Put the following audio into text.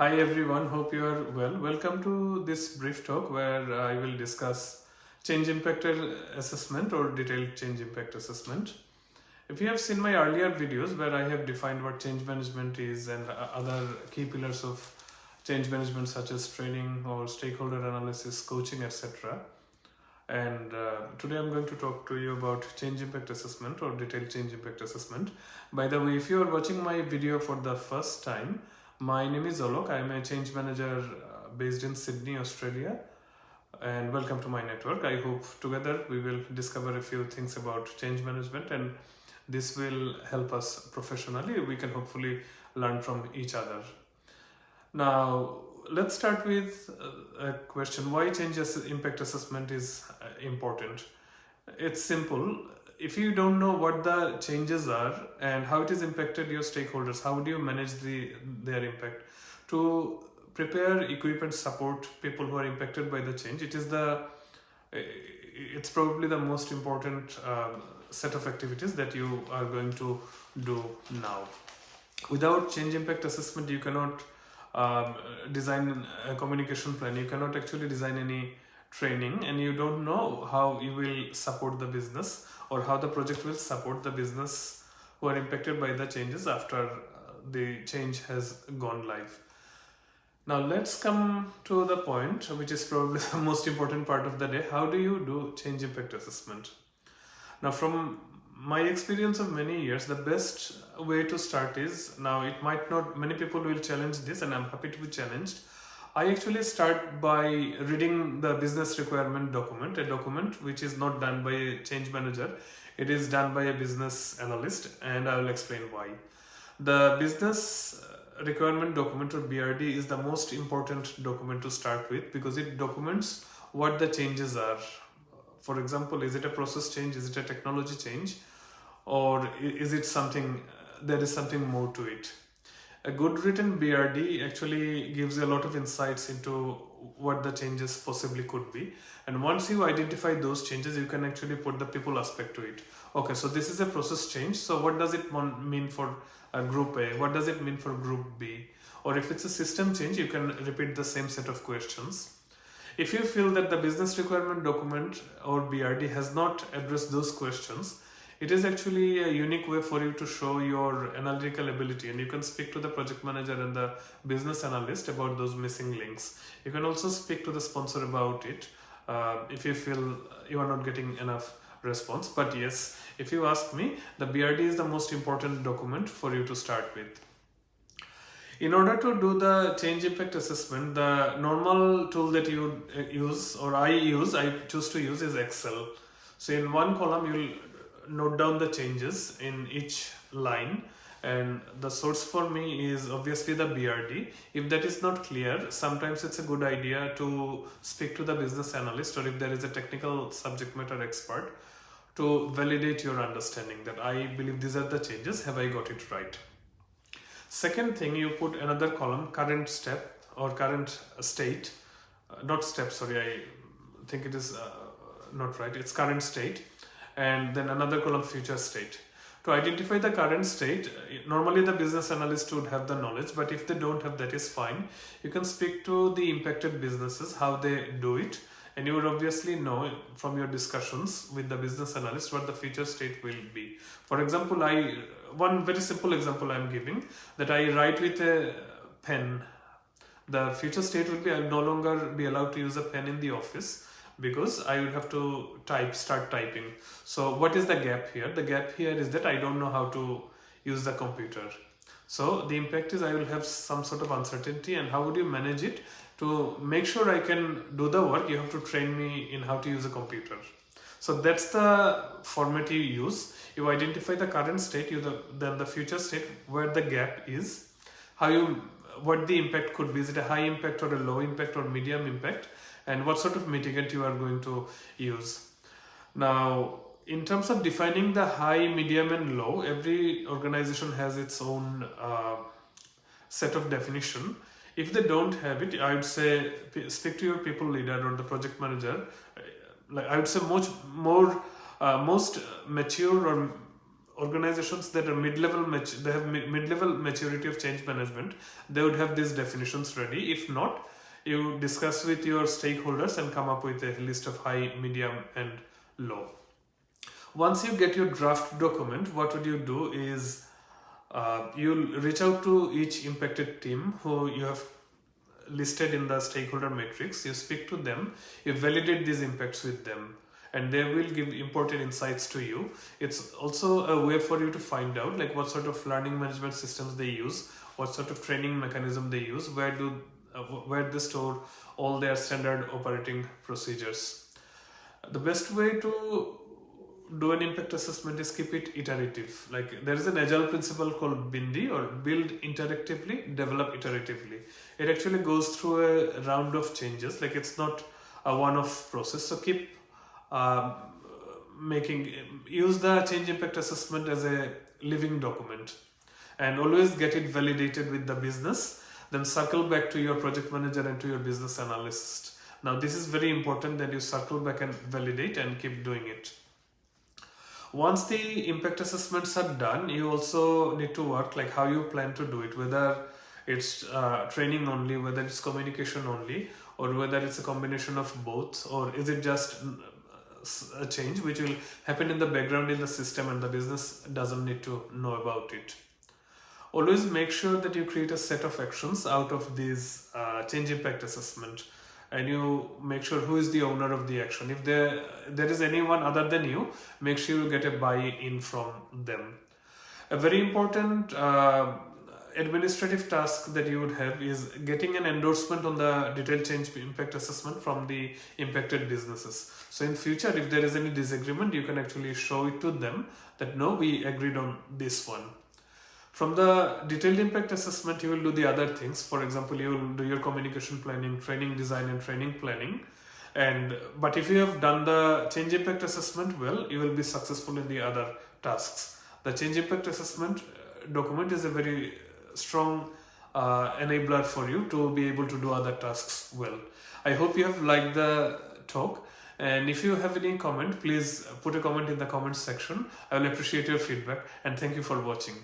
Hi everyone, hope you are well. Welcome to this brief talk where I will discuss change impact assessment or detailed change impact assessment. If you have seen my earlier videos where I have defined what change management is and other key pillars of change management such as training or stakeholder analysis, coaching, etc. And today I'm going to talk to you about change impact assessment or detailed change impact assessment. By the way, if you are watching my video for the first time, my name is Alok. I am a change manager based in Sydney, Australia. And welcome to my network. I hope together we will discover a few things about change management and this will help us professionally. We can hopefully learn from each other. Now, let's start with a question. Why change impact assessment is important? It's simple. If you don't know what the changes are and how it has impacted your stakeholders, how do you manage their impact? To prepare, equip and support people who are impacted by the change, it's probably the most important set of activities that you are going to do now. Without change impact assessment, you cannot design a communication plan, you cannot actually design any training, and you don't know how you will support the business or how the project will support the business who are impacted by the changes after the change has gone live. Now let's come to the point, which is probably the most important part of the day. How do you do change impact assessment? Now, from my experience of many years, the best way to start is, now it might not, many people will challenge this and I'm happy to be challenged. I actually start by reading the business requirement document, a document which is not done by a change manager. It is done by a business analyst, and I will explain why. The business requirement document or BRD is the most important document to start with because it documents what the changes are. For example, is it a process change? Is it a technology change? Or is it something, there is something more to it? A good written BRD actually gives you a lot of insights into what the changes possibly could be. And once you identify those changes, you can actually put the people aspect to it. Okay, so this is a process change. So what does it mean for group A? What does it mean for group B? Or if it's a system change, you can repeat the same set of questions. If you feel that the business requirement document or BRD has not addressed those questions, it is actually a unique way for you to show your analytical ability, and you can speak to the project manager and the business analyst about those missing links. You can also speak to the sponsor about it if you feel you are not getting enough response. But yes, if you ask me, the BRD is the most important document for you to start with. In order to do the change impact assessment, the normal tool that you use, or I choose to use, is Excel. So in one column, you'll note down the changes in each line, and the source for me is obviously the BRD. If that is not clear, sometimes it's a good idea to speak to the business analyst, or if there is a technical subject matter expert, to validate your understanding that I believe these are the changes, have I got it right? Second thing, you put another column, current step or current state, not step, sorry, I think it is not right, it's current state, and then another column, future state. To identify the current state, normally the business analyst would have the knowledge, but if they don't have, that is fine. You can speak to the impacted businesses, how they do it, and you would obviously know from your discussions with the business analyst what the future state will be. For example, one very simple example I am giving, that I write with a pen. The future state will be I will no longer be allowed to use a pen in the office because I will have to start typing. So what is the gap here? The gap here is that I don't know how to use the computer. So the impact is I will have some sort of uncertainty, and how would you manage it? To make sure I can do the work, you have to train me in how to use a computer. So that's the format you use. You identify the current state, then the future state, where the gap is, what the impact could be. Is it a high impact or a low impact or medium impact? And what sort of mitigant you are going to use. Now, in terms of defining the high, medium and low, every organization has its own set of definition. If they don't have it, I would say speak to your people leader or the project manager. I would say most mature organizations that are mid-level, they have mid-level maturity of change management, they would have these definitions ready. If not, you discuss with your stakeholders and come up with a list of high, medium, and low. Once you get your draft document, what would you do is you'll reach out to each impacted team who you have listed in the stakeholder matrix. You speak to them, you validate these impacts with them, and they will give important insights to you. It's also a way for you to find out like what sort of learning management systems they use, what sort of training mechanism they use, where they store all their standard operating procedures. The best way to do an impact assessment is keep it iterative. Like there is an agile principle called BINDI, or build interactively, develop iteratively. It actually goes through a round of changes. Like it's not a one-off process. So keep use the change impact assessment as a living document, and always get it validated with the business. Then circle back to your project manager and to your business analyst. Now this is very important that you circle back and validate and keep doing it. Once the impact assessments are done, you also need to work like how you plan to do it, whether it's training only, whether it's communication only, or whether it's a combination of both, or is it just a change which will happen in the background in the system and the business doesn't need to know about it. Always make sure that you create a set of actions out of these change impact assessment, and you make sure who is the owner of the action. If there is anyone other than you, make sure you get a buy-in from them. A very important administrative task that you would have is getting an endorsement on the detailed change impact assessment from the impacted businesses. So in future, if there is any disagreement, you can actually show it to them that no, we agreed on this one. From the detailed impact assessment, you will do the other things. For example, you will do your communication planning, training design, and training planning. But if you have done the change impact assessment well, you will be successful in the other tasks. The change impact assessment document is a very strong enabler for you to be able to do other tasks well. I hope you have liked the talk. And if you have any comment, please put a comment in the comment section. I will appreciate your feedback, and thank you for watching.